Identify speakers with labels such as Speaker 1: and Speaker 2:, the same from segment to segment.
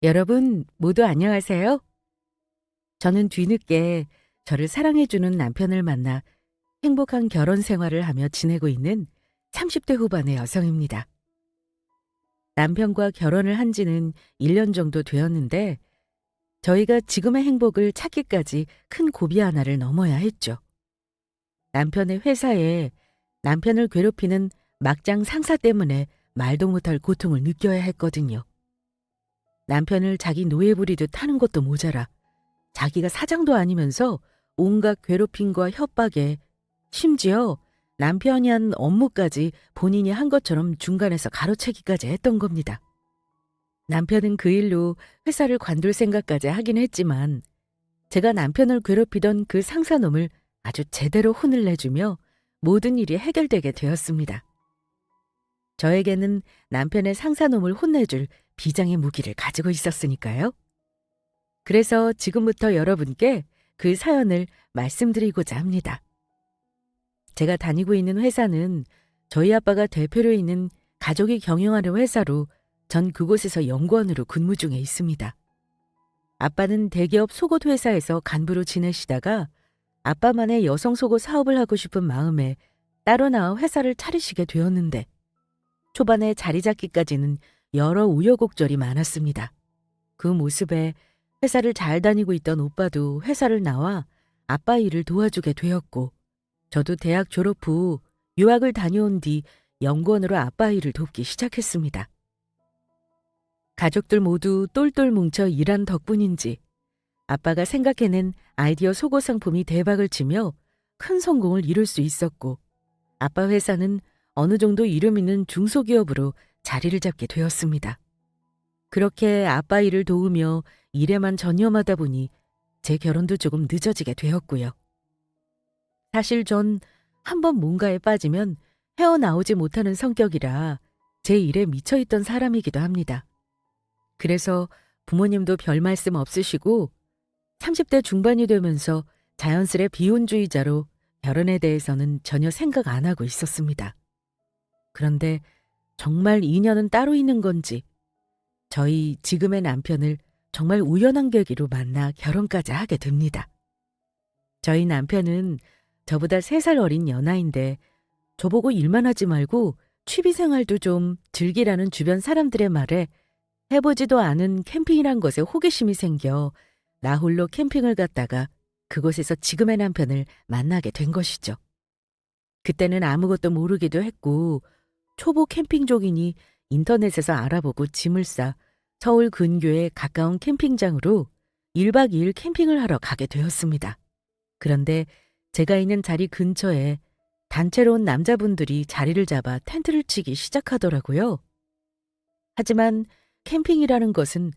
Speaker 1: 여러분 모두 안녕하세요. 저는 뒤늦게 저를 사랑해주는 남편을 만나 행복한 결혼 생활을 하며 지내고 있는 30대 후반의 여성입니다. 남편과 결혼을 한 지는 1년 정도 되었는데 저희가 지금의 행복을 찾기까지 큰 고비 하나를 넘어야 했죠. 남편의 회사에 남편을 괴롭히는 막장 상사 때문에 말도 못할 고통을 느껴야 했거든요. 남편을 자기 노예 부리듯 하는 것도 모자라 자기가 사장도 아니면서 온갖 괴롭힘과 협박에 심지어 남편이 한 업무까지 본인이 한 것처럼 중간에서 가로채기까지 했던 겁니다. 남편은 그 일로 회사를 관둘 생각까지 하긴 했지만 제가 남편을 괴롭히던 그 상사놈을 아주 제대로 혼을 내주며 모든 일이 해결되게 되었습니다. 저에게는 남편의 상사놈을 혼내줄 비장의 무기를 가지고 있었으니까요. 그래서 지금부터 여러분께 그 사연을 말씀드리고자 합니다. 제가 다니고 있는 회사는 저희 아빠가 대표로 있는 가족이 경영하는 회사로 전 그곳에서 연구원으로 근무 중에 있습니다. 아빠는 대기업 속옷 회사에서 간부로 지내시다가 아빠만의 여성 속옷 사업을 하고 싶은 마음에 따로 나와 회사를 차리시게 되었는데 초반에 자리 잡기까지는 여러 우여곡절이 많았습니다. 그 모습에 회사를 잘 다니고 있던 오빠도 회사를 나와 아빠 일을 도와주게 되었고 저도 대학 졸업 후 유학을 다녀온 뒤 연구원으로 아빠 일을 돕기 시작했습니다. 가족들 모두 똘똘 뭉쳐 일한 덕분인지 아빠가 생각해낸 아이디어 속옷 상품이 대박을 치며 큰 성공을 이룰 수 있었고 아빠 회사는 어느 정도 이름 있는 중소기업으로 자리를 잡게 되었습니다. 그렇게 아빠 일을 도우며 일에만 전념하다 보니 제 결혼도 조금 늦어지게 되었고요. 사실 전 한번 뭔가에 빠지면 헤어나오지 못하는 성격이라 제 일에 미쳐있던 사람이기도 합니다. 그래서 부모님도 별 말씀 없으시고 30대 중반이 되면서 자연스레 비혼주의자로 결혼에 대해서는 전혀 생각 안 하고 있었습니다. 그런데 정말 인연은 따로 있는 건지 저희 지금의 남편을 정말 우연한 계기로 만나 결혼까지 하게 됩니다. 저희 남편은 저보다 3살 어린 연하인데 저보고 일만 하지 말고 취미생활도 좀 즐기라는 주변 사람들의 말에 해보지도 않은 캠핑이란 것에 호기심이 생겨 나 홀로 캠핑을 갔다가 그곳에서 지금의 남편을 만나게 된 것이죠. 그때는 아무것도 모르기도 했고 초보 캠핑족이니 인터넷에서 알아보고 짐을 싸 서울 근교의 가까운 캠핑장으로 1박 2일 캠핑을 하러 가게 되었습니다. 그런데 제가 있는 자리 근처에 단체로 온 남자분들이 자리를 잡아 텐트를 치기 시작하더라고요. 하지만 캠핑이라는 것은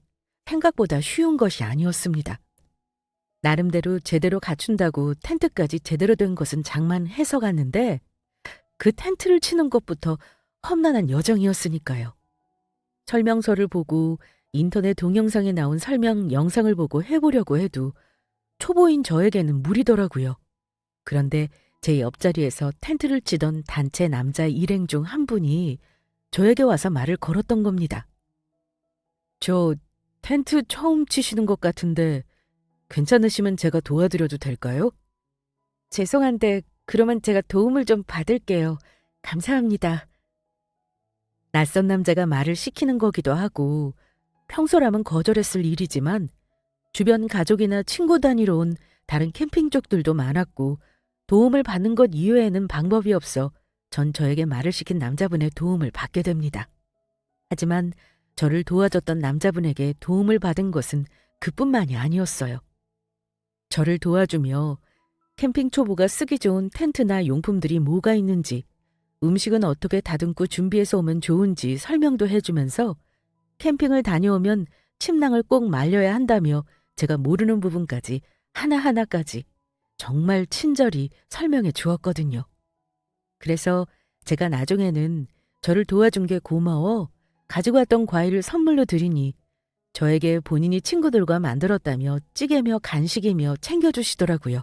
Speaker 1: 생각보다 쉬운 것이 아니었습니다. 나름대로 제대로 갖춘다고 텐트까지 제대로 된 것은 장만해서 갔는데 그 텐트를 치는 것부터 험난한 여정이었으니까요. 설명서를 보고 인터넷 동영상에 나온 설명 영상을 보고 해보려고 해도 초보인 저에게는 무리더라고요. 그런데 제 옆자리에서 텐트를 치던 단체 남자 일행 중 한 분이 저에게 와서 말을 걸었던 겁니다. 저 텐트 처음 치시는 것 같은데 괜찮으시면 제가 도와드려도 될까요? 죄송한데 그러면 제가 도움을 좀 받을게요. 감사합니다. 낯선 남자가 말을 시키는 거기도 하고 평소라면 거절했을 일이지만 주변 가족이나 친구 단위로 온 다른 캠핑족들도 많았고 도움을 받는 것 이외에는 방법이 없어 전 저에게 말을 시킨 남자분의 도움을 받게 됩니다. 하지만 저를 도와줬던 남자분에게 도움을 받은 것은 그뿐만이 아니었어요. 저를 도와주며 캠핑 초보가 쓰기 좋은 텐트나 용품들이 뭐가 있는지 음식은 어떻게 다듬고 준비해서 오면 좋은지 설명도 해주면서 캠핑을 다녀오면 침낭을 꼭 말려야 한다며 제가 모르는 부분까지 하나하나까지 정말 친절히 설명해 주었거든요. 그래서 제가 나중에는 저를 도와준 게 고마워 가지고 왔던 과일을 선물로 드리니 저에게 본인이 친구들과 만들었다며 찌개며 간식이며 챙겨주시더라고요.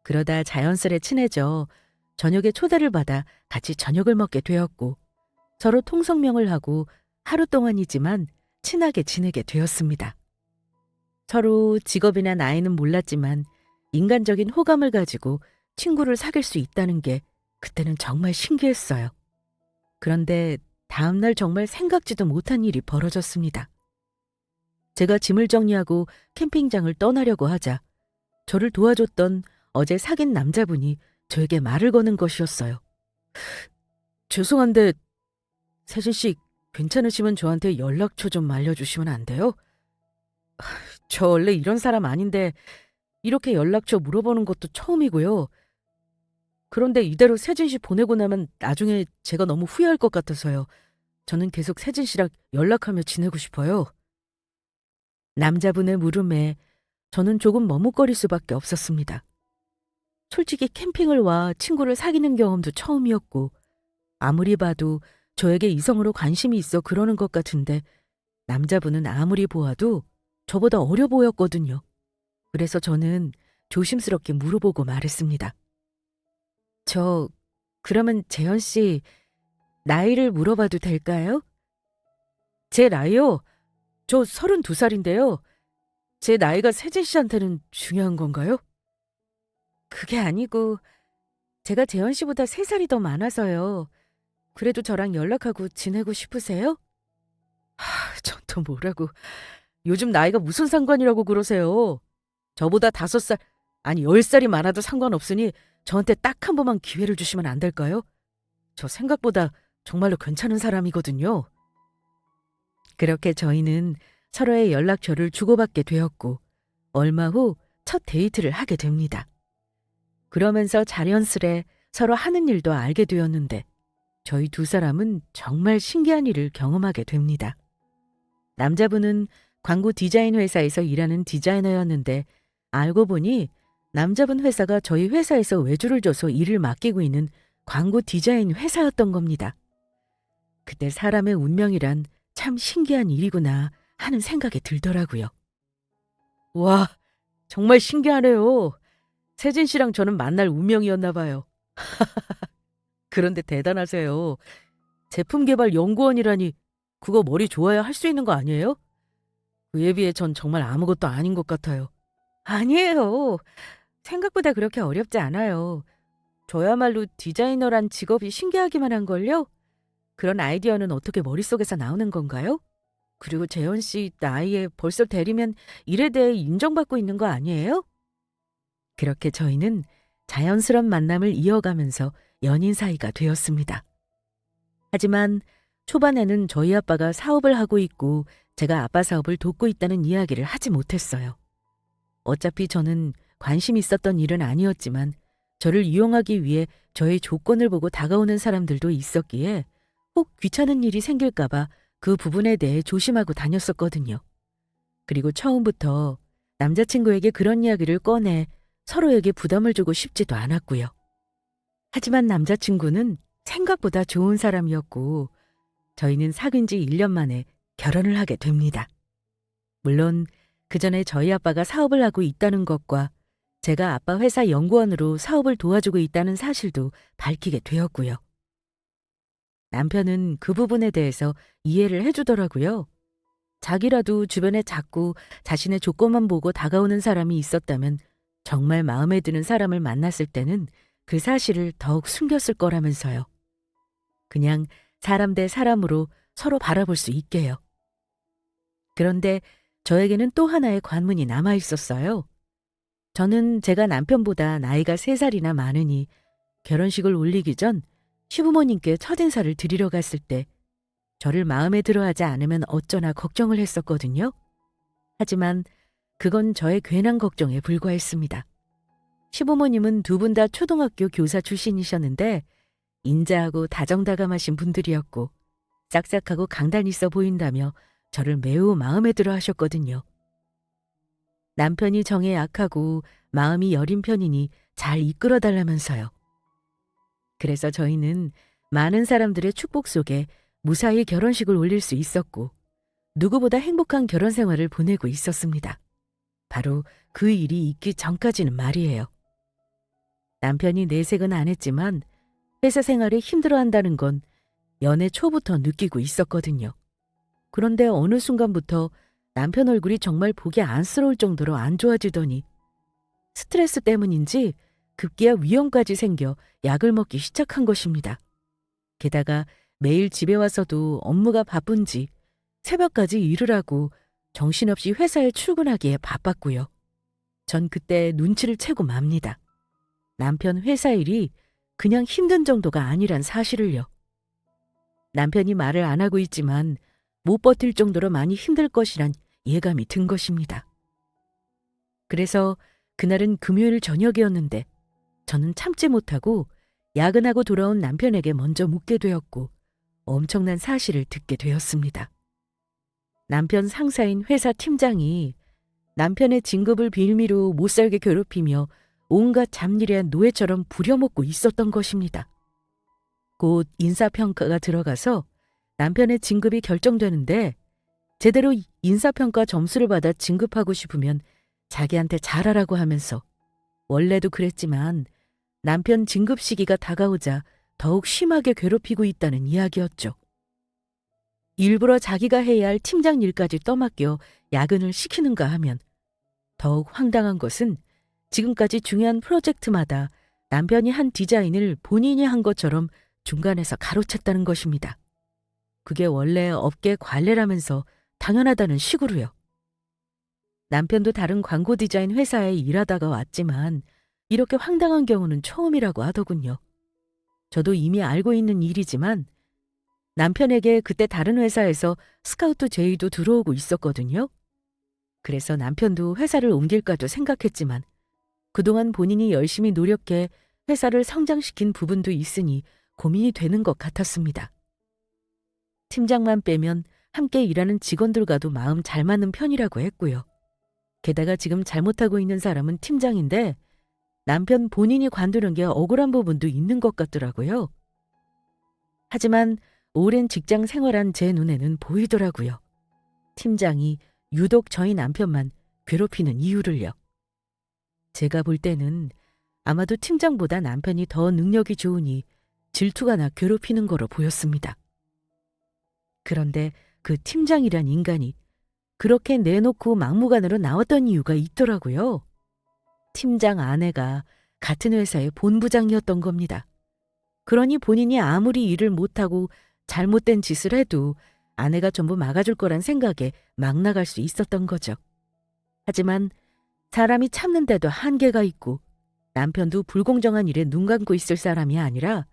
Speaker 1: 그러다 자연스레 친해져 저녁에 초대를 받아 같이 저녁을 먹게 되었고 서로 통성명을 하고 하루 동안이지만 친하게 지내게 되었습니다. 서로 직업이나 나이는 몰랐지만 인간적인 호감을 가지고 친구를 사귈 수 있다는 게 그때는 정말 신기했어요. 그런데 다음날 정말 생각지도 못한 일이 벌어졌습니다. 제가 짐을 정리하고 캠핑장을 떠나려고 하자 저를 도와줬던 어제 사귄 남자분이 저에게 말을 거는 것이었어요. 죄송한데 세진 씨 괜찮으시면 저한테 연락처 좀 알려주시면 안 돼요? 저 원래 이런 사람 아닌데 이렇게 연락처 물어보는 것도 처음이고요. 그런데 이대로 세진 씨 보내고 나면 나중에 제가 너무 후회할 것 같아서요. 저는 계속 세진 씨랑 연락하며 지내고 싶어요. 남자분의 물음에 저는 조금 머뭇거릴 수밖에 없었습니다. 솔직히 캠핑을 와 친구를 사귀는 경험도 처음이었고 아무리 봐도 저에게 이성으로 관심이 있어 그러는 것 같은데 남자분은 아무리 보아도 저보다 어려 보였거든요. 그래서 저는 조심스럽게 물어보고 말했습니다. 그러면 재현 씨 나이를 물어봐도 될까요? 제 나이요? 저 32살인데요. 제 나이가 세진 씨한테는 중요한 건가요? 그게 아니고 제가 재현 씨보다 3살이 더 많아서요. 그래도 저랑 연락하고 지내고 싶으세요? 전 또 뭐라고. 요즘 나이가 무슨 상관이라고 그러세요. 저보다 5살, 아니 10살이 많아도 상관없으니 저한테 딱 한 번만 기회를 주시면 안 될까요? 저 생각보다 정말로 괜찮은 사람이거든요. 그렇게 저희는 서로의 연락처를 주고받게 되었고 얼마 후 첫 데이트를 하게 됩니다. 그러면서 자연스레 서로 하는 일도 알게 되었는데 저희 두 사람은 정말 신기한 일을 경험하게 됩니다. 남자분은 광고 디자인 회사에서 일하는 디자이너였는데 알고 보니 남자분 회사가 저희 회사에서 외주를 줘서 일을 맡기고 있는 광고 디자인 회사였던 겁니다. 그때 사람의 운명이란 참 신기한 일이구나 하는 생각이 들더라고요. 와, 정말 신기하네요. 세진 씨랑 저는 만날 운명이었나 봐요. 그런데 대단하세요. 제품 개발 연구원이라니 그거 머리 좋아야 할 수 있는 거 아니에요? 그에 비해 전 정말 아무것도 아닌 것 같아요. 아니에요. 생각보다 그렇게 어렵지 않아요. 저야말로 디자이너란 직업이 신기하기만 한걸요? 그런 아이디어는 어떻게 머릿속에서 나오는 건가요? 그리고 재현 씨 나이에 벌써 대리면 일에 대해 인정받고 있는 거 아니에요? 그렇게 저희는 자연스런 만남을 이어가면서 연인 사이가 되었습니다. 하지만 초반에는 저희 아빠가 사업을 하고 있고 제가 아빠 사업을 돕고 있다는 이야기를 하지 못했어요. 어차피 저는 관심 있었던 일은 아니었지만 저를 이용하기 위해 저의 조건을 보고 다가오는 사람들도 있었기에 혹 귀찮은 일이 생길까봐 그 부분에 대해 조심하고 다녔었거든요. 그리고 처음부터 남자친구에게 그런 이야기를 꺼내 서로에게 부담을 주고 싶지도 않았고요. 하지만 남자친구는 생각보다 좋은 사람이었고 저희는 사귄 지 1년 만에 결혼을 하게 됩니다. 물론 그 전에 저희 아빠가 사업을 하고 있다는 것과 제가 아빠 회사 연구원으로 사업을 도와주고 있다는 사실도 밝히게 되었고요. 남편은 그 부분에 대해서 이해를 해주더라고요. 자기라도 주변에 자꾸 자신의 조건만 보고 다가오는 사람이 있었다면 정말 마음에 드는 사람을 만났을 때는 그 사실을 더욱 숨겼을 거라면서요. 그냥 사람 대 사람으로 서로 바라볼 수 있게요. 그런데 저에게는 또 하나의 관문이 남아 있었어요. 저는 제가 남편보다 나이가 3살이나 많으니 결혼식을 올리기 전 시부모님께 첫인사를 드리러 갔을 때 저를 마음에 들어하지 않으면 어쩌나 걱정을 했었거든요. 하지만 그건 저의 괜한 걱정에 불과했습니다. 시부모님은 두 분 다 초등학교 교사 출신이셨는데 인자하고 다정다감하신 분들이었고 싹싹하고 강단 있어 보인다며 저를 매우 마음에 들어 하셨거든요. 남편이 정에 약하고 마음이 여린 편이니 잘 이끌어 달라면서요. 그래서 저희는 많은 사람들의 축복 속에 무사히 결혼식을 올릴 수 있었고 누구보다 행복한 결혼 생활을 보내고 있었습니다. 바로 그 일이 있기 전까지는 말이에요. 남편이 내색은 안 했지만 회사 생활에 힘들어한다는 건 연애 초부터 느끼고 있었거든요. 그런데 어느 순간부터 남편 얼굴이 정말 보기 안쓰러울 정도로 안 좋아지더니 스트레스 때문인지 급기야 위염까지 생겨 약을 먹기 시작한 것입니다. 게다가 매일 집에 와서도 업무가 바쁜지 새벽까지 일을 하고 정신없이 회사에 출근하기에 바빴고요. 전 그때 눈치를 채고 맙니다. 남편 회사 일이 그냥 힘든 정도가 아니란 사실을요. 남편이 말을 안 하고 있지만 못 버틸 정도로 많이 힘들 것이란 예감이 든 것입니다. 그래서 그날은 금요일 저녁이었는데 저는 참지 못하고 야근하고 돌아온 남편에게 먼저 묻게 되었고 엄청난 사실을 듣게 되었습니다. 남편 상사인 회사 팀장이 남편의 진급을 빌미로 못살게 괴롭히며 온갖 잡일에 노예처럼 부려먹고 있었던 것입니다. 곧 인사평가가 들어가서 남편의 진급이 결정되는데 제대로 인사평가 점수를 받아 진급하고 싶으면 자기한테 잘하라고 하면서 원래도 그랬지만 남편 진급 시기가 다가오자 더욱 심하게 괴롭히고 있다는 이야기였죠. 일부러 자기가 해야 할 팀장 일까지 떠맡겨 야근을 시키는가 하면 더욱 황당한 것은 지금까지 중요한 프로젝트마다 남편이 한 디자인을 본인이 한 것처럼 중간에서 가로챘다는 것입니다. 그게 원래 업계 관례라면서 당연하다는 식으로요. 남편도 다른 광고 디자인 회사에 일하다가 왔지만 이렇게 황당한 경우는 처음이라고 하더군요. 저도 이미 알고 있는 일이지만 남편에게 그때 다른 회사에서 스카우트 제의도 들어오고 있었거든요. 그래서 남편도 회사를 옮길까도 생각했지만 그동안 본인이 열심히 노력해 회사를 성장시킨 부분도 있으니 고민이 되는 것 같았습니다. 팀장만 빼면 함께 일하는 직원들과도 마음 잘 맞는 편이라고 했고요. 게다가 지금 잘못하고 있는 사람은 팀장인데 남편 본인이 관두는 게 억울한 부분도 있는 것 같더라고요. 하지만 오랜 직장 생활한 제 눈에는 보이더라고요. 팀장이 유독 저희 남편만 괴롭히는 이유를요. 제가 볼 때는 아마도 팀장보다 남편이 더 능력이 좋으니 질투가 나 괴롭히는 거로 보였습니다. 그런데 그 팀장이란 인간이 그렇게 내놓고 막무가내로 나왔던 이유가 있더라고요. 팀장 아내가 같은 회사의 본부장이었던 겁니다. 그러니 본인이 아무리 일을 못하고 잘못된 짓을 해도 아내가 전부 막아줄 거란 생각에 막 나갈 수 있었던 거죠. 하지만 사람이 참는데도 한계가 있고 남편도 불공정한 일에 눈 감고 있을 사람이 아니라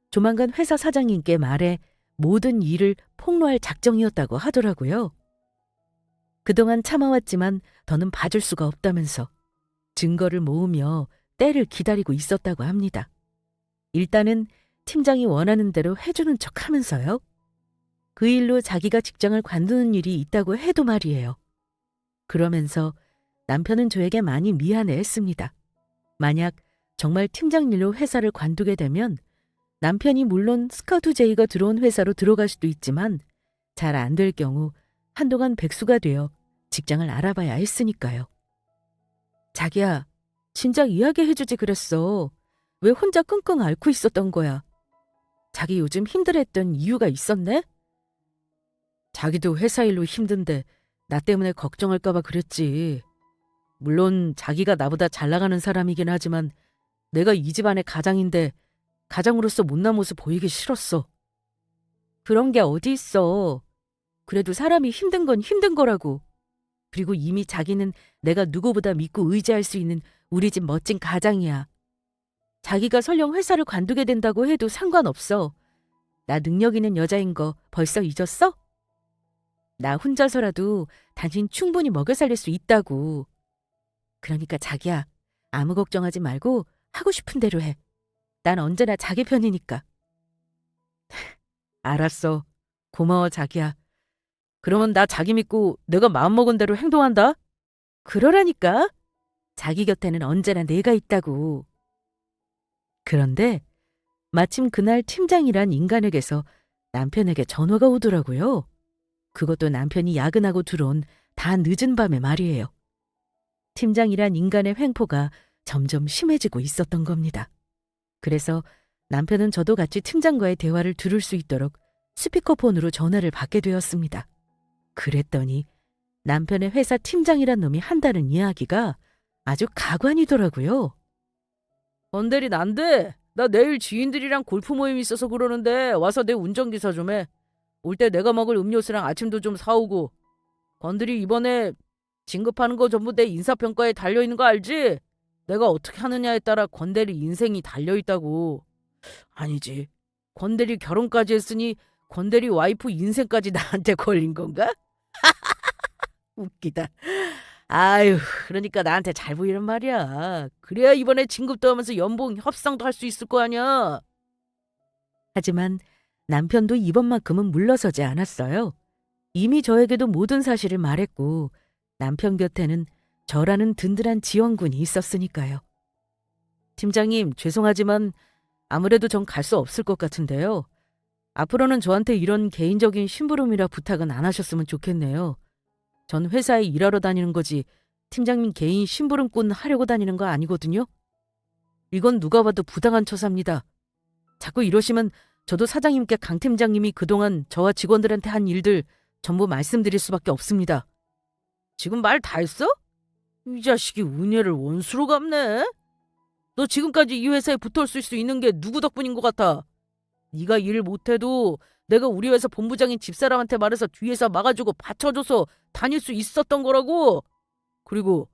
Speaker 1: 조만간 회사 사장님께 말해 모든 일을 폭로할 작정이었다고 하더라고요. 그동안 참아왔지만 더는 봐줄 수가 없다면서 증거를 모으며 때를 기다리고 있었다고 합니다. 일단은 팀장이 원하는 대로 해주는 척 하면서요. 그 일로 자기가 직장을 관두는 일이 있다고 해도 말이에요. 그러면서 남편은 저에게 많이 미안해했습니다. 만약 정말 팀장 일로 회사를 관두게 되면 남편이 물론 스카우트 제의가 들어온 회사로 들어갈 수도 있지만 잘 안 될 경우 한동안 백수가 되어 직장을 알아봐야 했으니까요. 자기야, 진작 이야기해주지 그랬어. 왜 혼자 끙끙 앓고 있었던 거야? 자기 요즘 힘들었던 이유가 있었네? 자기도 회사 일로 힘든데 나 때문에 걱정할까 봐 그랬지. 물론 자기가 나보다 잘 나가는 사람이긴 하지만 내가 이 집안의 가장인데 가장으로서 못난 모습 보이기 싫었어. 그런 게 어디 있어. 그래도 사람이 힘든 건 힘든 거라고. 그리고 이미 자기는 내가 누구보다 믿고 의지할 수 있는 우리 집 멋진 가장이야. 자기가 설령 회사를 관두게 된다고 해도 상관없어. 나 능력 있는 여자인 거 벌써 잊었어? 나 혼자서라도 당신 충분히 먹여 살릴 수 있다고. 그러니까 자기야, 아무 걱정하지 말고 하고 싶은 대로 해. 난 언제나 자기 편이니까. 알았어. 고마워 자기야. 그러면 나 자기 믿고 내가 마음먹은 대로 행동한다. 그러라니까. 자기 곁에는 언제나 내가 있다고. 그런데 마침 그날 팀장이란 인간에게서 남편에게 전화가 오더라고요. 그것도 남편이 야근하고 들어온 다 늦은 밤에 말이에요. 팀장이란 인간의 횡포가 점점 심해지고 있었던 겁니다. 그래서 남편은 저도 같이 팀장과의 대화를 들을 수 있도록 스피커폰으로 전화를 받게 되었습니다. 그랬더니 남편의 회사 팀장이란 놈이 한다는 이야기가 아주 가관이더라고요. 건대리 안 돼. 나 내일 지인들이랑 골프 모임 있어서 그러는데 와서 내 운전기사 좀 해. 올 때 내가 먹을 음료수랑 아침도 좀 사오고. 건들이 이번에 진급하는 거 전부 내 인사평가에 달려있는 거 알지? 내가 어떻게 하느냐에 따라 건대리 인생이 달려있다고. 아니지. 건대리 결혼까지 했으니 건대리 와이프 인생까지 나한테 걸린 건가? 웃기다. 아유, 그러니까 나한테 잘 보이는 말이야. 그래야 이번에 진급도 하면서 연봉 협상도 할 수 있을 거 아니야. 하지만 남편도 이번만큼은 물러서지 않았어요. 이미 저에게도 모든 사실을 말했고 남편 곁에는 저라는 든든한 지원군이 있었으니까요. 팀장님, 죄송하지만 아무래도 전 갈 수 없을 것 같은데요. 앞으로는 저한테 이런 개인적인 심부름이라 부탁은 안 하셨으면 좋겠네요. 전 회사에 일하러 다니는 거지 팀장님 개인 심부름꾼 하려고 다니는 거 아니거든요. 이건 누가 봐도 부당한 처사입니다. 자꾸 이러시면 저도 사장님께 강 팀장님이 그동안 저와 직원들한테 한 일들 전부 말씀드릴 수밖에 없습니다. 지금 말 다 했어? 이 자식이 은혜를 원수로 갚네. 너 지금까지 이 회사에 붙어 있을 수 있는 게 누구 덕분인 것 같아? 네가 일 못해도 내가 우리 회사 본부장인 집사람한테 말해서 뒤에서 막아주고 받쳐줘서 다닐 수 있었던 거라고. 그리고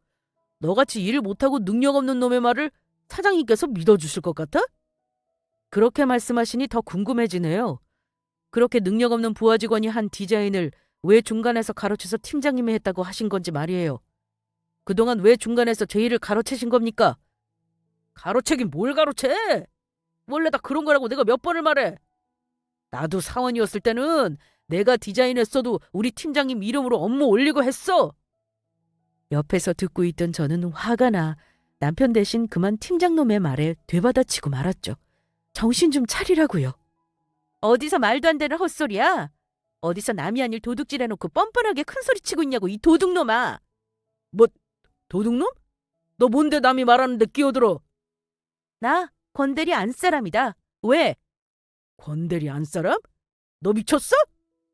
Speaker 1: 너같이 일 못하고 능력 없는 놈의 말을 사장님께서 믿어주실 것 같아? 그렇게 말씀하시니 더 궁금해지네요. 그렇게 능력 없는 부하 직원이 한 디자인을 왜 중간에서 가로채서 팀장님이 했다고 하신 건지 말이에요. 그동안 왜 중간에서 제 일을 가로채신 겁니까? 가로채긴 뭘 가로채? 원래 다 그런 거라고 내가 몇 번을 말해. 나도 사원이었을 때는 내가 디자인했어도 우리 팀장님 이름으로 업무 올리고 했어. 옆에서 듣고 있던 저는 화가 나 남편 대신 그만 팀장놈의 말에 되받아치고 말았죠. 정신 좀 차리라고요. 어디서 말도 안 되는 헛소리야? 어디서 남이 아닐 도둑질해놓고 뻔뻔하게 큰소리치고 있냐고 이 도둑놈아. 뭐 도둑놈? 너 뭔데 남이 말하는데 끼어들어? 나 건대리 안사람이다. 왜? 건대리 안사람? 너 미쳤어?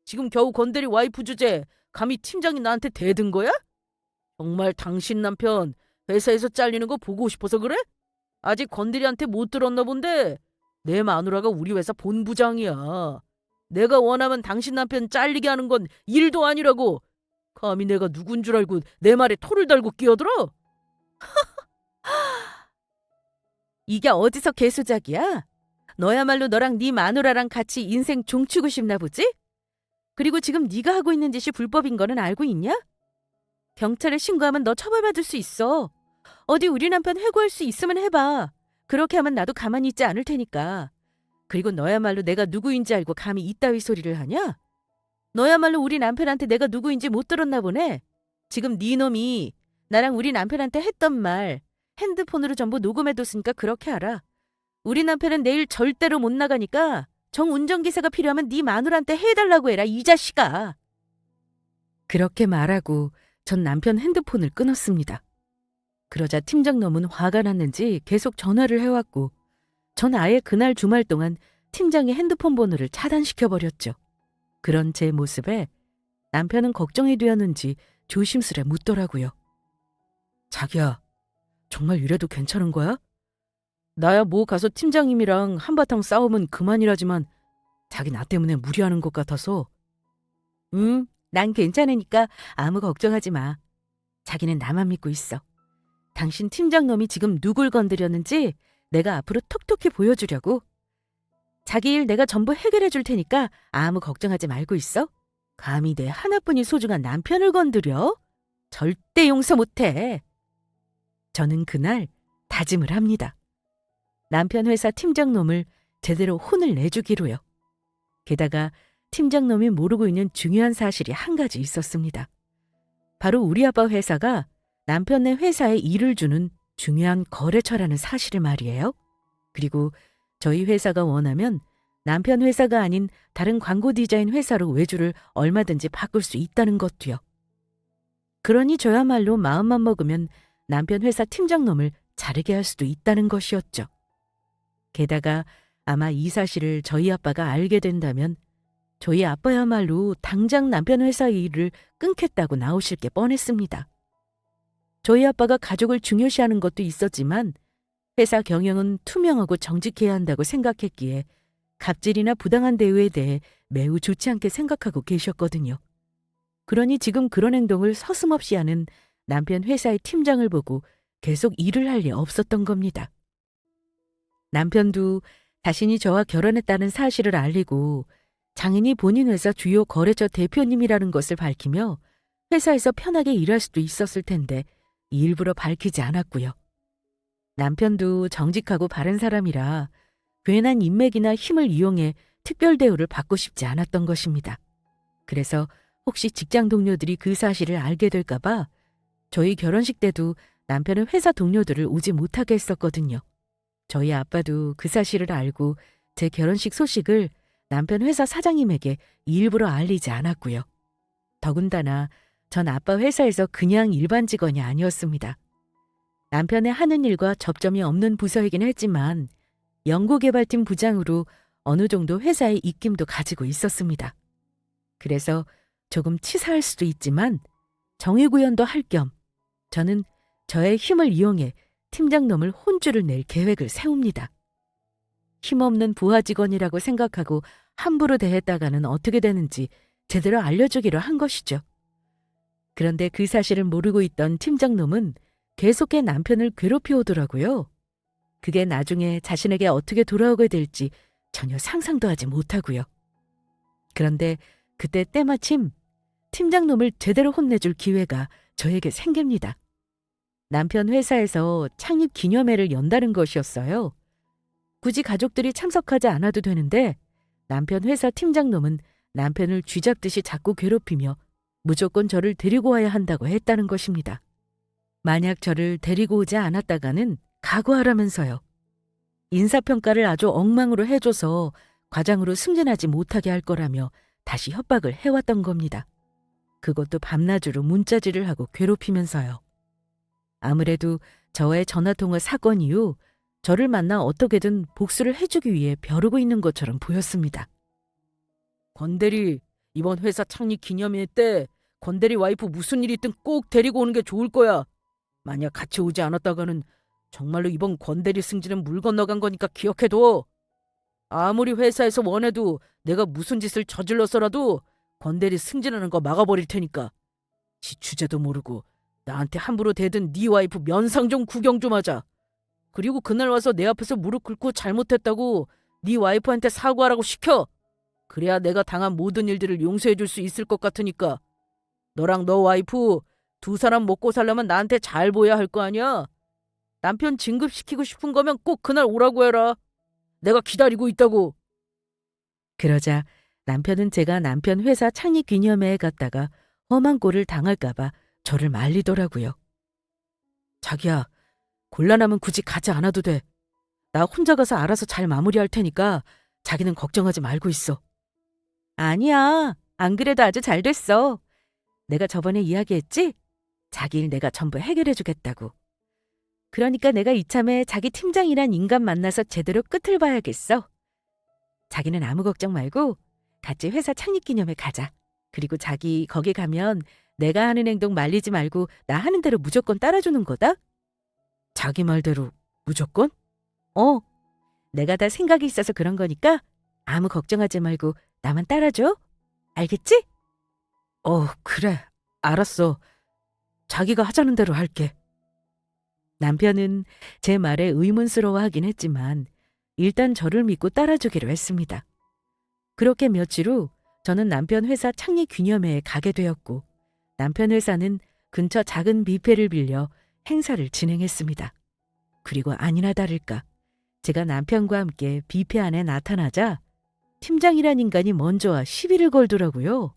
Speaker 1: 지금 겨우 건대리 와이프 주제 감히 팀장이 나한테 대든 거야? 정말 당신 남편 회사에서 잘리는 거 보고 싶어서 그래? 아직 건대리한테 못 들었나 본데 내 마누라가 우리 회사 본부장이야. 내가 원하면 당신 남편 잘리게 하는 건 일도 아니라고. 감히 내가 누군 줄 알고 내 말에 토를 달고 끼어들어? 이게 어디서 개수작이야? 너야말로 너랑 네 마누라랑 같이 인생 종치고 싶나 보지? 그리고 지금 네가 하고 있는 짓이 불법인 거는 알고 있냐? 경찰에 신고하면 너 처벌받을 수 있어. 어디 우리 남편 해고할 수 있으면 해봐. 그렇게 하면 나도 가만히 있지 않을 테니까. 그리고 너야말로 내가 누구인지 알고 감히 이따위 소리를 하냐? 너야말로 우리 남편한테 내가 누구인지 못 들었나 보네. 지금 네 놈이 나랑 우리 남편한테 했던 말 핸드폰으로 전부 녹음해뒀으니까 그렇게 알아. 우리 남편은 내일 절대로 못 나가니까 정 운전기사가 필요하면 네 마누라한테 해달라고 해라 이 자식아. 그렇게 말하고 전 남편 핸드폰을 끊었습니다. 그러자 팀장놈은 화가 났는지 계속 전화를 해왔고 전 아예 그날 주말 동안 팀장의 핸드폰 번호를 차단시켜버렸죠. 그런 제 모습에 남편은 걱정이 되었는지 조심스레 묻더라고요. 자기야, 정말 이래도 괜찮은 거야? 나야 뭐 가서 팀장님이랑 한바탕 싸우면 그만이라지만 자기 나 때문에 무리하는 것 같아서. 난 괜찮으니까 아무 걱정하지 마. 자기는 나만 믿고 있어. 당신 팀장놈이 지금 누굴 건드렸는지 내가 앞으로 톡톡히 보여주려고. 자기 일 내가 전부 해결해 줄 테니까 아무 걱정하지 말고 있어. 감히 내 하나뿐인 소중한 남편을 건드려? 절대 용서 못해. 저는 그날 다짐을 합니다. 남편 회사 팀장놈을 제대로 혼을 내주기로요. 게다가 팀장놈이 모르고 있는 중요한 사실이 한 가지 있었습니다. 바로 우리 아빠 회사가 남편네 회사에 일을 주는 중요한 거래처라는 사실을 말이에요. 그리고 저희 회사가 원하면 남편 회사가 아닌 다른 광고 디자인 회사로 외주를 얼마든지 바꿀 수 있다는 것도요. 그러니 저야말로 마음만 먹으면 남편 회사 팀장놈을 자르게 할 수도 있다는 것이었죠. 게다가 아마 이 사실을 저희 아빠가 알게 된다면 저희 아빠야말로 당장 남편 회사 일을 끊겠다고 나오실 게 뻔했습니다. 저희 아빠가 가족을 중요시하는 것도 있었지만 회사 경영은 투명하고 정직해야 한다고 생각했기에 갑질이나 부당한 대우에 대해 매우 좋지 않게 생각하고 계셨거든요. 그러니 지금 그런 행동을 서슴없이 하는 남편 회사의 팀장을 보고 계속 일을 할 리 없었던 겁니다. 남편도 자신이 저와 결혼했다는 사실을 알리고 장인이 본인 회사 주요 거래처 대표님이라는 것을 밝히며 회사에서 편하게 일할 수도 있었을 텐데 일부러 밝히지 않았고요. 남편도 정직하고 바른 사람이라 괜한 인맥이나 힘을 이용해 특별 대우를 받고 싶지 않았던 것입니다. 그래서 혹시 직장 동료들이 그 사실을 알게 될까봐 저희 결혼식 때도 남편은 회사 동료들을 오지 못하게 했었거든요. 저희 아빠도 그 사실을 알고 제 결혼식 소식을 남편 회사 사장님에게 일부러 알리지 않았고요. 더군다나 전 아빠 회사에서 그냥 일반 직원이 아니었습니다. 남편의 하는 일과 접점이 없는 부서이긴 했지만 연구개발팀 부장으로 어느 정도 회사의 입김도 가지고 있었습니다. 그래서 조금 치사할 수도 있지만 정의구현도 할 겸 저는 저의 힘을 이용해 팀장놈을 혼쭐을 낼 계획을 세웁니다. 힘없는 부하 직원이라고 생각하고 함부로 대했다가는 어떻게 되는지 제대로 알려주기로 한 것이죠. 그런데 그 사실을 모르고 있던 팀장놈은 계속해 남편을 괴롭혀 오더라고요. 그게 나중에 자신에게 어떻게 돌아오게 될지 전혀 상상도 하지 못하고요. 그런데 그때 때마침 팀장놈을 제대로 혼내줄 기회가 저에게 생깁니다. 남편 회사에서 창립 기념회를 연다는 것이었어요. 굳이 가족들이 참석하지 않아도 되는데 남편 회사 팀장놈은 남편을 쥐잡듯이 자꾸 괴롭히며 무조건 저를 데리고 와야 한다고 했다는 것입니다. 만약 저를 데리고 오지 않았다가는 각오하라면서요. 인사평가를 아주 엉망으로 해줘서 과장으로 승진하지 못하게 할 거라며 다시 협박을 해왔던 겁니다. 그것도 밤낮으로 문자질을 하고 괴롭히면서요. 아무래도 저의 전화통화 사건 이후 저를 만나 어떻게든 복수를 해주기 위해 벼르고 있는 것처럼 보였습니다. 권대리, 이번 회사 창립 기념회 때 권대리 와이프 무슨 일 있든 꼭 데리고 오는 게 좋을 거야. 만약 같이 오지 않았다가는 정말로 이번 권대리 승진은 물 건너간 거니까 기억해둬. 아무리 회사에서 원해도 내가 무슨 짓을 저질러서라도 권대리 승진하는 거 막아버릴 테니까. 지 주제도 모르고 나한테 함부로 대든 네 와이프 면상 좀 구경 좀 하자. 그리고 그날 와서 내 앞에서 무릎 꿇고 잘못했다고 네 와이프한테 사과하라고 시켜. 그래야 내가 당한 모든 일들을 용서해 줄 수 있을 것 같으니까. 너랑 너 와이프 두 사람 먹고 살려면 나한테 잘 보여야 할 거 아니야. 남편 진급시키고 싶은 거면 꼭 그날 오라고 해라. 내가 기다리고 있다고. 그러자 남편은 제가 남편 회사 창립 기념회에 갔다가 험한 꼴을 당할까봐 저를 말리더라고요. 자기야, 곤란하면 굳이 가지 않아도 돼. 나 혼자 가서 알아서 잘 마무리할 테니까 자기는 걱정하지 말고 있어. 아니야, 안 그래도 아주 잘 됐어. 내가 저번에 이야기했지? 자기 일 내가 전부 해결해주겠다고. 그러니까 내가 이참에 자기 팀장이란 인간 만나서 제대로 끝을 봐야겠어. 자기는 아무 걱정 말고 같이 회사 창립기념회 가자. 그리고 자기 거기 가면 내가 하는 행동 말리지 말고 나 하는 대로 무조건 따라주는 거다? 자기 말대로 무조건? 내가 다 생각이 있어서 그런 거니까 아무 걱정하지 말고 나만 따라줘. 알겠지? 그래. 알았어. 자기가 하자는 대로 할게. 남편은 제 말에 의문스러워하긴 했지만 일단 저를 믿고 따라주기로 했습니다. 그렇게 며칠 후 저는 남편 회사 창립 기념회에 가게 되었고 남편 회사는 근처 작은 뷔페를 빌려 행사를 진행했습니다. 그리고 아니나 다를까 제가 남편과 함께 뷔페 안에 나타나자 팀장이란 인간이 먼저 와 시비를 걸더라고요.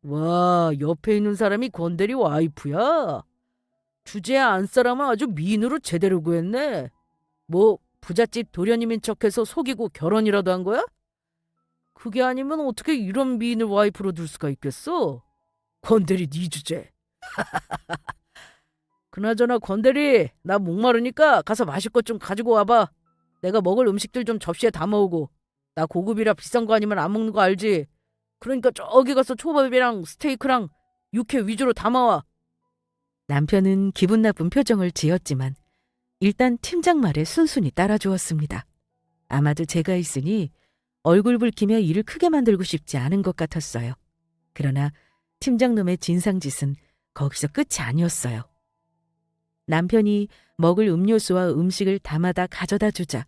Speaker 1: 와, 옆에 있는 사람이 권대리 와이프야? 주제에 안 사람은 아주 미인으로 제대로 구했네. 뭐 부잣집 도련님인 척해서 속이고 결혼이라도 한 거야? 그게 아니면 어떻게 이런 미인을 와이프로 둘 수가 있겠어? 권대리 네 주제. 그나저나 권대리, 나 목마르니까 가서 마실 것 좀 가지고 와봐. 내가 먹을 음식들 좀 접시에 담아오고. 나 고급이라 비싼 거 아니면 안 먹는 거 알지?
Speaker 2: 그러니까 저기 가서 초밥이랑 스테이크랑 육회 위주로 담아와.
Speaker 1: 남편은 기분 나쁜 표정을 지었지만 일단 팀장 말에 순순히 따라주었습니다. 아마도 제가 있으니 얼굴 붉히며 일을 크게 만들고 싶지 않은 것 같았어요. 그러나 팀장놈의 진상짓은 거기서 끝이 아니었어요. 남편이 먹을 음료수와 음식을 담아다 가져다 주자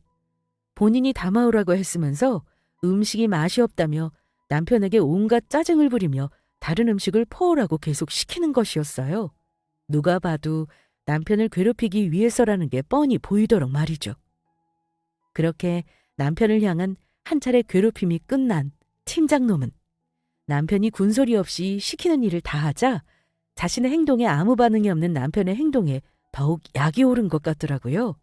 Speaker 1: 본인이 담아오라고 했으면서 음식이 맛이 없다며 남편에게 온갖 짜증을 부리며 다른 음식을 퍼오라고 계속 시키는 것이었어요. 누가 봐도 남편을 괴롭히기 위해서라는 게 뻔히 보이도록 말이죠. 그렇게 남편을 향한 한 차례 괴롭힘이 끝난 팀장놈은 남편이 군소리 없이 시키는 일을 다 하자 자신의 행동에 아무 반응이 없는 남편의 행동에 더욱 약이 오른 것 같더라고요.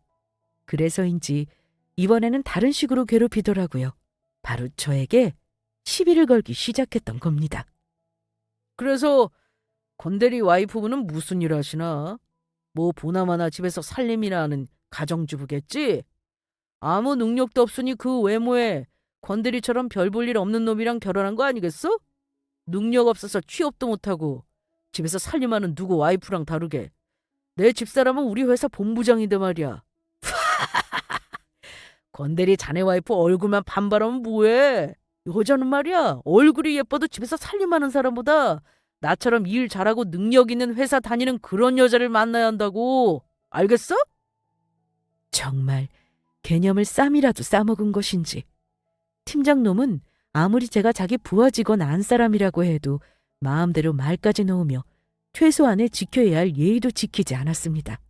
Speaker 1: 그래서인지 이번에는 다른 식으로 괴롭히더라고요. 바로 저에게 시비를 걸기 시작했던 겁니다.
Speaker 2: 그래서 건대리 와이프분은 무슨 일 하시나? 뭐 보나마나 집에서 살림이나 하는 가정주부겠지? 아무 능력도 없으니 그 외모에 건대리처럼 별 볼 일 없는 놈이랑 결혼한 거 아니겠어? 능력 없어서 취업도 못하고 집에서 살림하는 누구 와이프랑 다르게. 내 집사람은 우리 회사 본부장인데 말이야. 건대리 자네 와이프 얼굴만 반발하면 뭐해? 여자는 말이야 얼굴이 예뻐도 집에서 살림하는 사람보다 나처럼 일 잘하고 능력 있는 회사 다니는 그런 여자를 만나야 한다고. 알겠어?
Speaker 1: 정말 개념을 쌈이라도 싸먹은 것인지 팀장놈은 아무리 제가 자기 부하 직원 안 사람이라고 해도 마음대로 말까지 놓으며 최소한의 지켜야 할 예의도 지키지 않았습니다.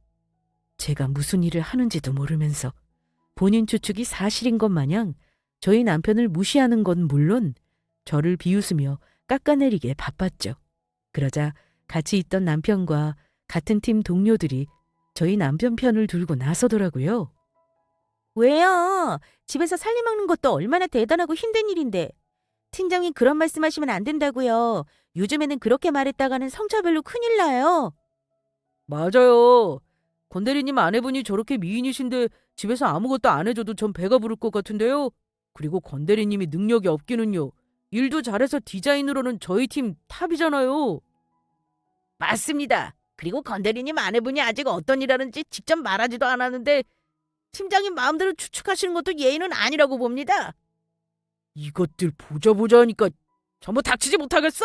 Speaker 1: 제가 무슨 일을 하는지도 모르면서 본인 추측이 사실인 것 마냥 저희 남편을 무시하는 건 물론 저를 비웃으며 깎아내리기에 바빴죠. 그러자 같이 있던 남편과 같은 팀 동료들이 저희 남편 편을 들고 나서더라고요.
Speaker 3: 왜요? 집에서 살림 먹는 것도 얼마나 대단하고 힘든 일인데. 팀장이 그런 말씀하시면 안 된다고요. 요즘에는 그렇게 말했다가는 성차별로 큰일 나요.
Speaker 2: 맞아요. 건대리님 아내분이 저렇게 미인이신데 집에서 아무것도 안 해줘도 전 배가 부를 것 같은데요. 그리고 건대리님이 능력이 없기는요. 일도 잘해서 디자인으로는 저희 팀 탑이잖아요.
Speaker 3: 맞습니다. 그리고 건대리님 아내분이 아직 어떤 일 하는지 직접 말하지도 않았는데 팀장님 마음대로 추측하시는 것도 예의는 아니라고 봅니다.
Speaker 2: 이것들 보자 하니까 전부 닥치지 못하겠어?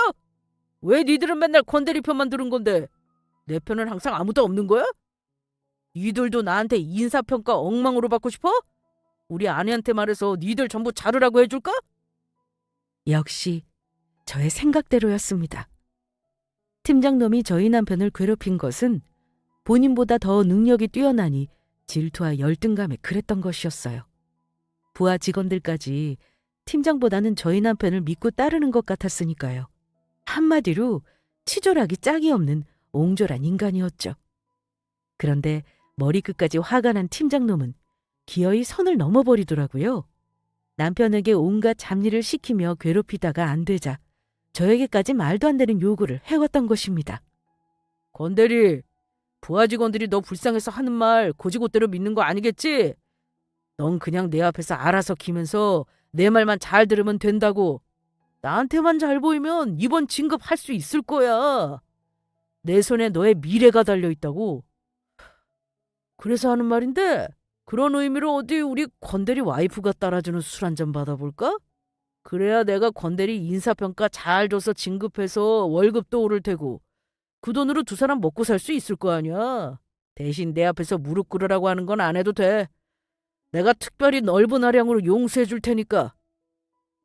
Speaker 2: 왜 니들은 맨날 건대리 편만 들은 건데 내 편은 항상 아무도 없는 거야? 니들도 나한테 인사평가 엉망으로 받고 싶어? 우리 아내한테 말해서 니들 전부 자르라고 해줄까?
Speaker 1: 역시 저의 생각대로였습니다. 팀장놈이 저희 남편을 괴롭힌 것은 본인보다 더 능력이 뛰어나니 질투와 열등감에 그랬던 것이었어요. 부하 직원들까지 팀장보다는 저희 남편을 믿고 따르는 것 같았으니까요. 한마디로 치졸하기 짝이 없는 옹졸한 인간이었죠. 그런데 머리끝까지 화가 난 팀장놈은 기어이 선을 넘어버리더라고요. 남편에게 온갖 잡일을 시키며 괴롭히다가 안 되자 저에게까지 말도 안 되는 요구를 해왔던 것입니다.
Speaker 2: 건대리, 부하 직원들이 너 불쌍해서 하는 말 고지고대로 믿는 거 아니겠지? 넌 그냥 내 앞에서 알아서 기면서 내 말만 잘 들으면 된다고. 나한테만 잘 보이면 이번 진급 할 수 있을 거야. 내 손에 너의 미래가 달려있다고. 그래서 하는 말인데 그런 의미로 어디 우리 건대리 와이프가 따라주는 술 한 잔 받아볼까? 그래야 내가 건대리 인사평가 잘 줘서 진급해서 월급도 오를 테고 그 돈으로 두 사람 먹고 살 수 있을 거 아니야. 대신 내 앞에서 무릎 꿇으라고 하는 건 안 해도 돼. 내가 특별히 넓은 아량으로 용서해 줄 테니까.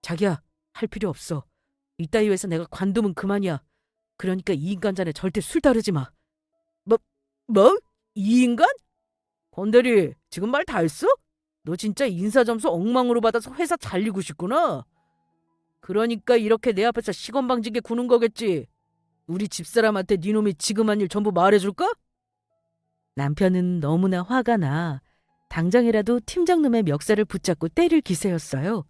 Speaker 2: 자기야, 할 필요 없어. 이따위 회사 내가 관두면 그만이야. 그러니까 이 인간 잔에 절대 술 따르지 마. 뭐? 이 인간? 건대리, 지금 말 다 했어? 너 진짜 인사 점수 엉망으로 받아서 회사 잘리고 싶구나. 그러니까 이렇게 내 앞에서 시건방지게 구는 거겠지. 우리 집사람한테 네 놈이 지금 한 일 전부 말해줄까?
Speaker 1: 남편은 너무나 화가 나 당장이라도 팀장놈의 멱살을 붙잡고 때릴 기세였어요.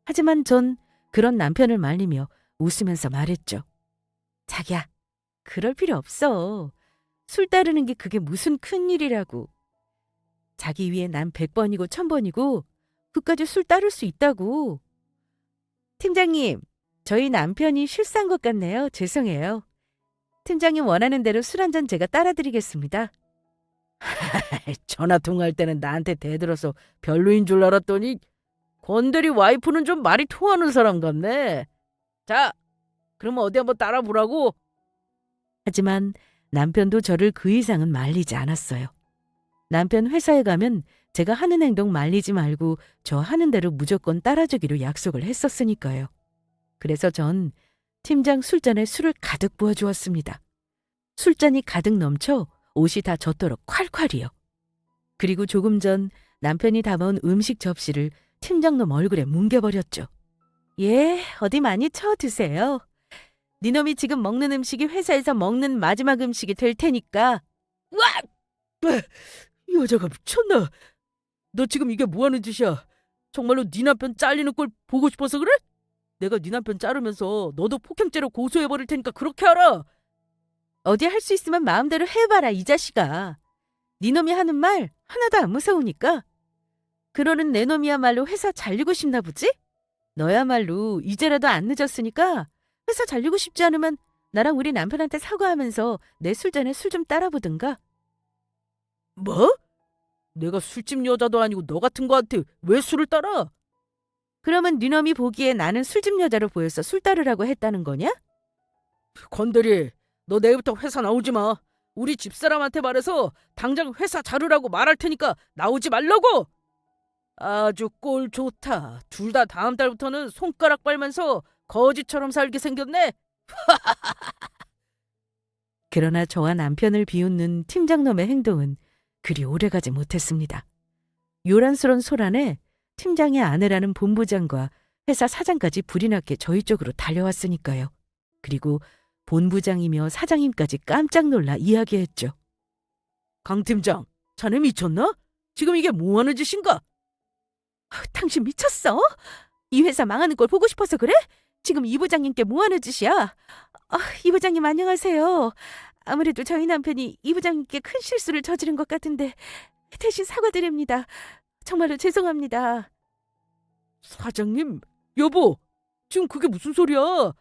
Speaker 1: 하지만 전 그런 남편을 말리며 웃으면서 말했죠. 자기야, 그럴 필요 없어. 술 따르는 게 그게 무슨 큰일이라고. 자기 위해 난 100번이고 1000번이고 끝까지 술 따를 수 있다고. 팀장님,
Speaker 3: 저희 남편이 실수한 것 같네요. 죄송해요. 팀장님 원하는 대로 술 한 잔 제가 따라드리겠습니다.
Speaker 2: 전화 통화할 때는 나한테 대들어서 별로인 줄 알았더니 권대리 와이프는 좀 말이 통하는 사람 같네. 자, 그러면 어디 한번 따라보라고.
Speaker 1: 하지만 남편도 저를 그 이상은 말리지 않았어요. 남편 회사에 가면 제가 하는 행동 말리지 말고 저 하는 대로 무조건 따라주기로 약속을 했었으니까요. 그래서 전 팀장 술잔에 술을 가득 부어주었습니다. 술잔이 가득 넘쳐 옷이 다 젖도록 콸콸이요. 그리고 조금 전 남편이 담아온 음식 접시를 팀장놈 얼굴에 뭉개버렸죠.
Speaker 3: 예, 어디 많이 쳐 드세요. 니놈이 지금 먹는 음식이 회사에서 먹는 마지막 음식이 될 테니까.
Speaker 2: 이 여자가 미쳤나? 너 지금 이게 뭐하는 짓이야? 정말로 네 남편 잘리는 꼴 보고 싶어서 그래? 내가 네 남편 자르면서 너도 폭행죄로 고소해버릴 테니까 그렇게 알아.
Speaker 3: 어디 할 수 있으면 마음대로 해봐라, 이 자식아. 니놈이 하는 말 하나도 안 무서우니까. 그러는 내 놈이야말로 회사 잘리고 싶나 보지? 너야말로 이제라도 안 늦었으니까 회사 잘리고 싶지 않으면 나랑 우리 남편한테 사과하면서 내 술잔에 술 좀 따라보든가.
Speaker 2: 뭐? 내가 술집 여자도 아니고 너 같은 거한테 왜 술을 따라?
Speaker 3: 그러면 니놈이 보기에 나는 술집 여자로 보여서 술 따르라고 했다는 거냐?
Speaker 2: 건대리, 너 내일부터 회사 나오지 마. 우리 집사람한테 말해서 당장 회사 자르라고 말할 테니까 나오지 말라고. 아주 꼴 좋다. 둘 다 다음 달부터는 손가락 빨면서 거지처럼 살게 생겼네.
Speaker 1: 그러나 저와 남편을 비웃는 팀장놈의 행동은 그리 오래가지 못했습니다. 요란스런 소란에 팀장의 아내라는 본부장과 회사 사장까지 불이 났게 저희 쪽으로 달려왔으니까요. 그리고 본부장이며 사장님까지 깜짝 놀라 이야기했죠.
Speaker 2: 강 팀장, 자네 미쳤나? 지금 이게 뭐하는 짓인가?
Speaker 3: 당신 미쳤어? 이 회사 망하는 걸 보고 싶어서 그래? 지금 이 부장님께 뭐하는 짓이야? 이 부장님 안녕하세요. 아무래도 저희 남편이 이 부장님께 큰 실수를 저지른 것 같은데 대신 사과드립니다. 정말로 죄송합니다.
Speaker 2: 사장님, 여보, 지금 그게 무슨 소리야?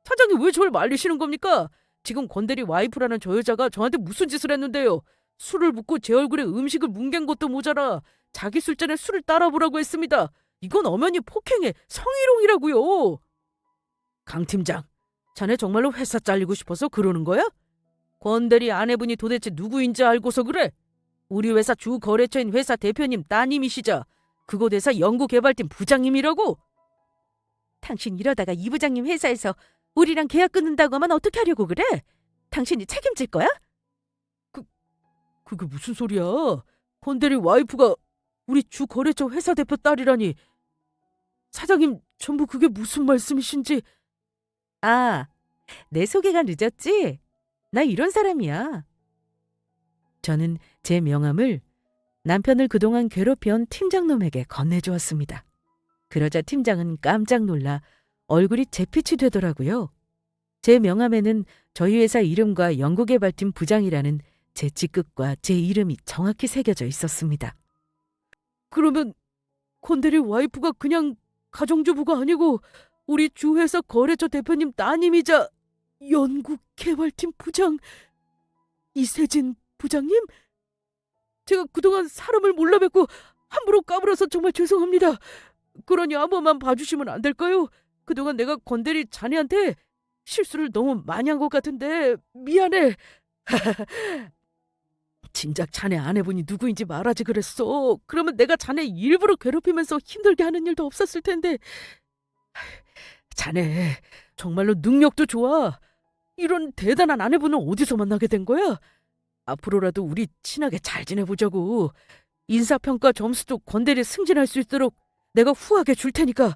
Speaker 2: 사장님 왜 저를 말리시는 겁니까? 지금 권대리 와이프라는 저 여자가 저한테 무슨 짓을 했는데요? 술을 붓고 제 얼굴에 음식을 뭉갠 것도 모자라 자기 술잔에 술을 따라보라고 했습니다. 이건 엄연히 폭행의 성희롱이라고요. 강 팀장, 자네 정말로 회사 잘리고 싶어서 그러는 거야? 권대리 아내분이 도대체 누구인지 알고서 그래? 우리 회사 주 거래처인 회사 대표님 따님이시자 그곳 회사 연구개발팀 부장님이라고?
Speaker 3: 당신 이러다가 이 부장님 회사에서 우리랑 계약 끊는다고 하면 어떻게 하려고 그래? 당신이 책임질 거야?
Speaker 2: 그게 무슨 소리야? 권대리 와이프가 우리 주 거래처 회사 대표 딸이라니. 사장님, 전부 그게 무슨 말씀이신지.
Speaker 3: 아, 내 소개가 늦었지? 나 이런 사람이야.
Speaker 1: 저는 제 명함을 남편을 그동안 괴롭혀온 팀장놈에게 건네주었습니다. 그러자 팀장은 깜짝 놀라 얼굴이 잿빛이 되더라고요. 제 명함에는 저희 회사 이름과 연구개발팀 부장이라는 제 직급과 제 이름이 정확히 새겨져 있었습니다.
Speaker 2: 그러면 권대리 와이프가 그냥 가정주부가 아니고 우리 주회사 거래처 대표님 따님이자 연구개발팀 부장 이세진 부장님? 제가 그동안 사람을 몰라 뵙고 함부로 까불어서 정말 죄송합니다. 그러니 한 번만 봐주시면 안 될까요? 그동안 내가 권대리 자네한테 실수를 너무 많이 한 것 같은데 미안해. 진작 자네 아내분이 누구인지 말하지 그랬어. 그러면 내가 자네 일부러 괴롭히면서 힘들게 하는 일도 없었을 텐데. 자네 정말로 능력도 좋아. 이런 대단한 아내분은 어디서 만나게 된 거야? 앞으로라도 우리 친하게 잘 지내보자고. 인사평가 점수도 권대리 승진할 수 있도록 내가 후하게 줄 테니까.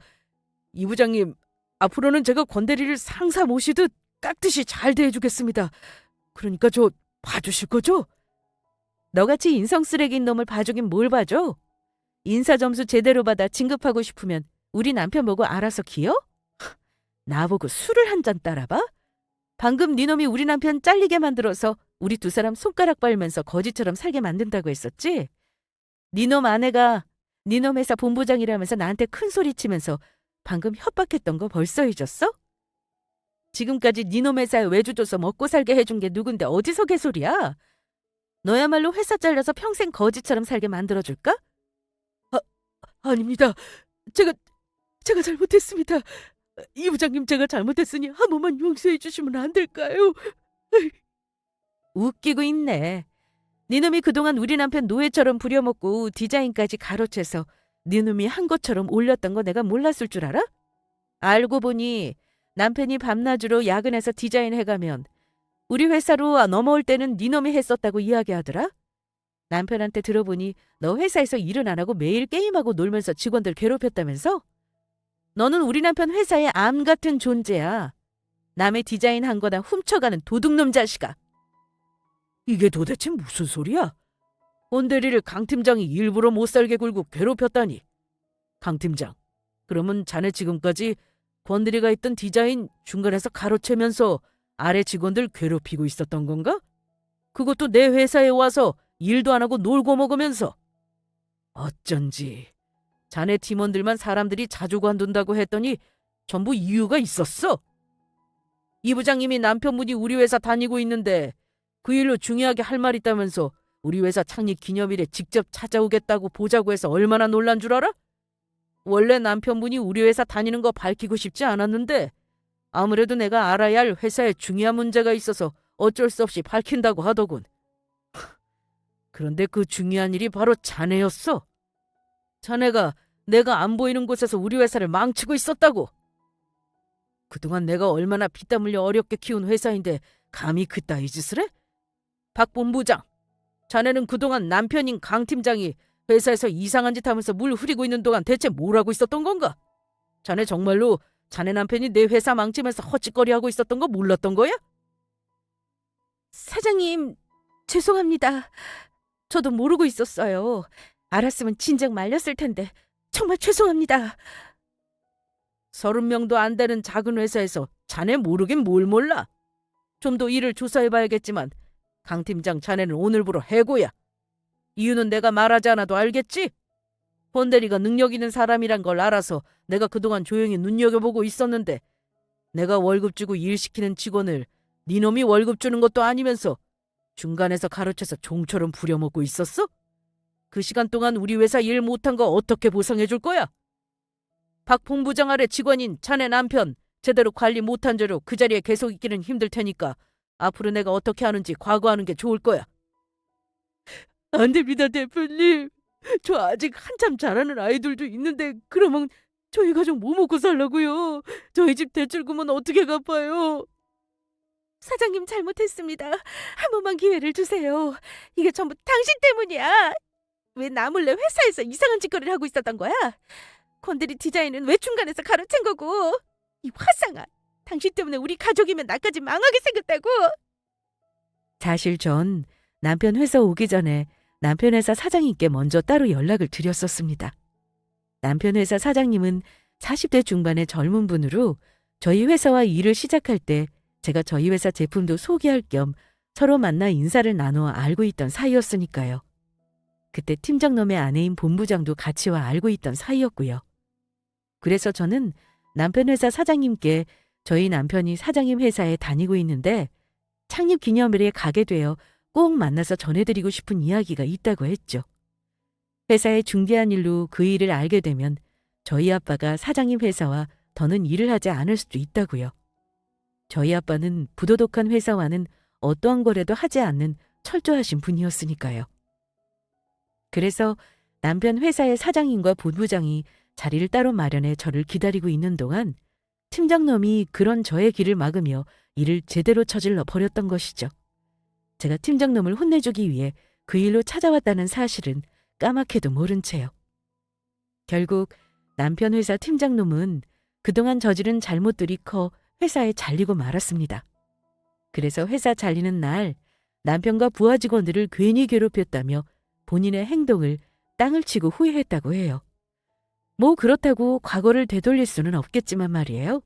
Speaker 2: 이 부장님, 앞으로는 제가 권대리를 상사 모시듯 깍듯이 잘 대해주겠습니다. 그러니까 저 봐주실 거죠?
Speaker 3: 너같이 인성 쓰레기인 놈을 봐주긴 뭘 봐줘? 인사 점수 제대로 받아 진급하고 싶으면 우리 남편 보고 알아서 기어? 나보고 술을 한 잔 따라봐? 방금 네 놈이 우리 남편 잘리게 만들어서 우리 두 사람 손가락 빨면서 거지처럼 살게 만든다고 했었지? 네 놈 아내가 네 놈 회사 본부장이라면서 나한테 큰 소리 치면서 방금 협박했던 거 벌써 잊었어? 지금까지 니놈 회사에 외주 줘서 먹고 살게 해준 게 누군데 어디서 개소리야? 너야말로 회사 잘려서 평생 거지처럼 살게 만들어줄까?
Speaker 2: 아닙니다. 제가 잘못했습니다. 이 부장님 제가 잘못했으니 한 번만 용서해 주시면 안 될까요?
Speaker 3: 웃기고 있네. 니놈이 그동안 우리 남편 노예처럼 부려먹고 디자인까지 가로채서 니놈이 한 것처럼 올렸던 거 내가 몰랐을 줄 알아? 알고 보니 남편이 밤낮으로 야근해서 디자인해가면 우리 회사로 넘어올 때는 니놈이 했었다고 이야기하더라. 남편한테 들어보니 너 회사에서 일은 안 하고 매일 게임하고 놀면서 직원들 괴롭혔다면서? 너는 우리 남편 회사의 암 같은 존재야. 남의 디자인한 거나 훔쳐가는 도둑놈 자식아.
Speaker 2: 이게 도대체 무슨 소리야? 원대리를 강 팀장이 일부러 못 살게 굴고 괴롭혔다니. 강 팀장, 그러면 자네 지금까지 권대리가 있던 디자인 중간에서 가로채면서 아래 직원들 괴롭히고 있었던 건가? 그것도 내 회사에 와서 일도 안 하고 놀고 먹으면서. 어쩐지 자네 팀원들만 사람들이 자주 관둔다고 했더니 전부 이유가 있었어. 이 부장님이 남편분이 우리 회사 다니고 있는데 그 일로 중요하게 할 말 있다면서 우리 회사 창립 기념일에 직접 찾아오겠다고 보자고 해서 얼마나 놀란 줄 알아? 원래 남편분이 우리 회사 다니는 거 밝히고 싶지 않았는데 아무래도 내가 알아야 할 회사에 중요한 문제가 있어서 어쩔 수 없이 밝힌다고 하더군. 그런데 그 중요한 일이 바로 자네였어. 자네가 내가 안 보이는 곳에서 우리 회사를 망치고 있었다고. 그동안 내가 얼마나 피땀 흘려 어렵게 키운 회사인데 감히 그따위 짓을 해? 박 본부장, 자네는 그동안 남편인 강 팀장이 회사에서 이상한 짓 하면서 물 흐리고 있는 동안 대체 뭘 하고 있었던 건가? 자네 정말로 자네 남편이 내 회사 망치면서 헛짓거리하고 있었던 거 몰랐던 거야?
Speaker 3: 사장님, 죄송합니다. 저도 모르고 있었어요. 알았으면 진작 말렸을 텐데 정말 죄송합니다.
Speaker 2: 30명도 안 되는 작은 회사에서 자네 모르긴 뭘 몰라. 좀 더 일을 조사해봐야겠지만 강 팀장 자네는 오늘부로 해고야. 이유는 내가 말하지 않아도 알겠지? 본대리가 능력 있는 사람이란 걸 알아서 내가 그동안 조용히 눈여겨보고 있었는데 내가 월급 주고 일 시키는 직원을 니놈이 월급 주는 것도 아니면서 중간에서 가로채서 종처럼 부려먹고 있었어? 그 시간 동안 우리 회사 일 못한 거 어떻게 보상해 줄 거야? 박 본부장 아래 직원인 자네 남편 제대로 관리 못한 죄로 그 자리에 계속 있기는 힘들 테니까 앞으로 내가 어떻게 하는지 과거하는 게 좋을 거야. 안 됩니다, 대표님. 저 아직 한참 자라는 아이들도 있는데 그러면 저희 가족 뭐 먹고 살라고요? 저희 집 대출금은 어떻게 갚아요?
Speaker 3: 사장님 잘못했습니다. 한 번만 기회를 주세요. 이게 전부 당신 때문이야. 왜 나 몰래 회사에서 이상한 짓거리를 하고 있었던 거야? 건드리 디자인은 왜 중간에서 가로챈 거고? 이 화상아, 당신 때문에 우리 가족이면 나까지 망하게 생겼다고. 사실 전 남편 회사 오기 전에 남편 회사 사장님께 먼저 따로 연락을 드렸었습니다. 남편 회사 사장님은 40대 중반의 젊은 분으로 저희 회사와 일을 시작할 때 제가 저희 회사 제품도 소개할 겸 서로 만나 인사를 나누어 알고 있던 사이였으니까요. 그때 팀장놈의 아내인 본부장도 같이 와 알고 있던 사이였고요. 그래서 저는 남편 회사 사장님께 저희 남편이 사장님 회사에 다니고 있는데 창립 기념일에 가게 되어 꼭 만나서 전해드리고 싶은 이야기가 있다고 했죠. 회사의 중대한 일로 그 일을 알게 되면 저희 아빠가 사장님 회사와 더는 일을 하지 않을 수도 있다고요. 저희 아빠는 부도덕한 회사와는 어떠한 거래도 하지 않는 철저하신 분이었으니까요. 그래서 남편 회사의 사장님과 본부장이 자리를 따로 마련해 저를 기다리고 있는 동안 팀장놈이 그런 저의 길을 막으며 일을 제대로 저질러 버렸던 것이죠. 제가 팀장놈을 혼내주기 위해 그 일로 찾아왔다는 사실은 까맣게도 모른 채요. 결국 남편 회사 팀장놈은 그동안 저지른 잘못들이 커 회사에 잘리고 말았습니다. 그래서 회사 잘리는 날 남편과 부하 직원들을 괜히 괴롭혔다며 본인의 행동을 땅을 치고 후회했다고 해요. 뭐 그렇다고 과거를 되돌릴 수는 없겠지만 말이에요.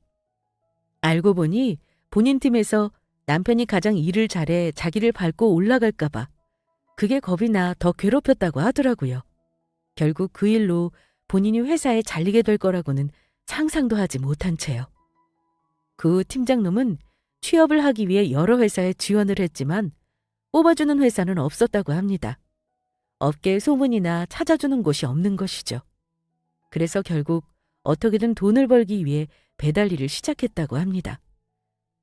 Speaker 3: 알고 보니 본인 팀에서 남편이 가장 일을 잘해 자기를 밟고 올라갈까 봐 그게 겁이 나 더 괴롭혔다고 하더라고요. 결국 그 일로 본인이 회사에 잘리게 될 거라고는 상상도 하지 못한 채요.
Speaker 1: 그 후 팀장놈은 취업을 하기 위해 여러 회사에 지원을 했지만 뽑아주는 회사는 없었다고 합니다. 업계에 소문이나 찾아주는 곳이 없는 것이죠. 그래서 결국 어떻게든 돈을 벌기 위해 배달 일을 시작했다고 합니다.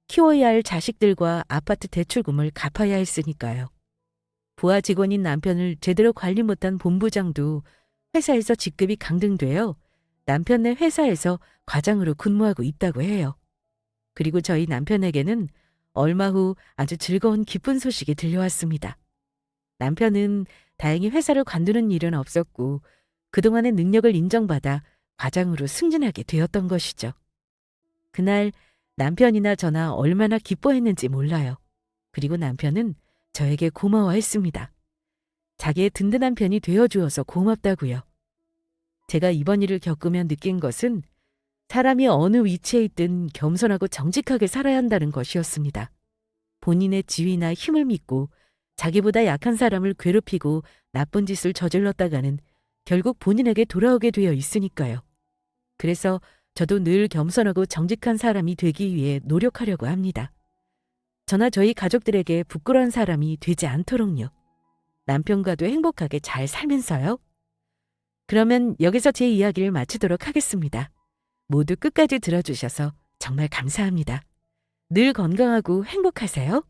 Speaker 1: 키워야 할 자식들과 아파트 대출금을 갚아야 했으니까요. 부하 직원인 남편을 제대로 관리 못한 본부장도 회사에서 직급이 강등되어 남편네 회사에서 과장으로 근무하고 있다고 해요. 그리고 저희 남편에게는 얼마 후 아주 즐거운 기쁜 소식이 들려왔습니다. 남편은 다행히 회사를 관두는 일은 없었고 그동안의 능력을 인정받아 과장으로 승진하게 되었던 것이죠. 그날 남편이나 저나 얼마나 기뻐했는지 몰라요. 그리고 남편은 저에게 고마워했습니다. 자기의 든든한 편이 되어주어서 고맙다고요. 제가 이번 일을 겪으며 느낀 것은 사람이 어느 위치에 있든 겸손하고 정직하게 살아야 한다는 것이었습니다. 본인의 지위나 힘을 믿고 자기보다 약한 사람을 괴롭히고 나쁜 짓을 저질렀다가는 결국 본인에게 돌아오게 되어 있으니까요. 그래서 저도 늘 겸손하고 정직한 사람이 되기 위해 노력하려고 합니다. 저나 저희 가족들에게 부끄러운 사람이 되지 않도록요. 남편과도 행복하게 잘 살면서요. 그러면 여기서 제 이야기를 마치도록 하겠습니다. 모두 끝까지 들어주셔서 정말 감사합니다. 늘 건강하고 행복하세요.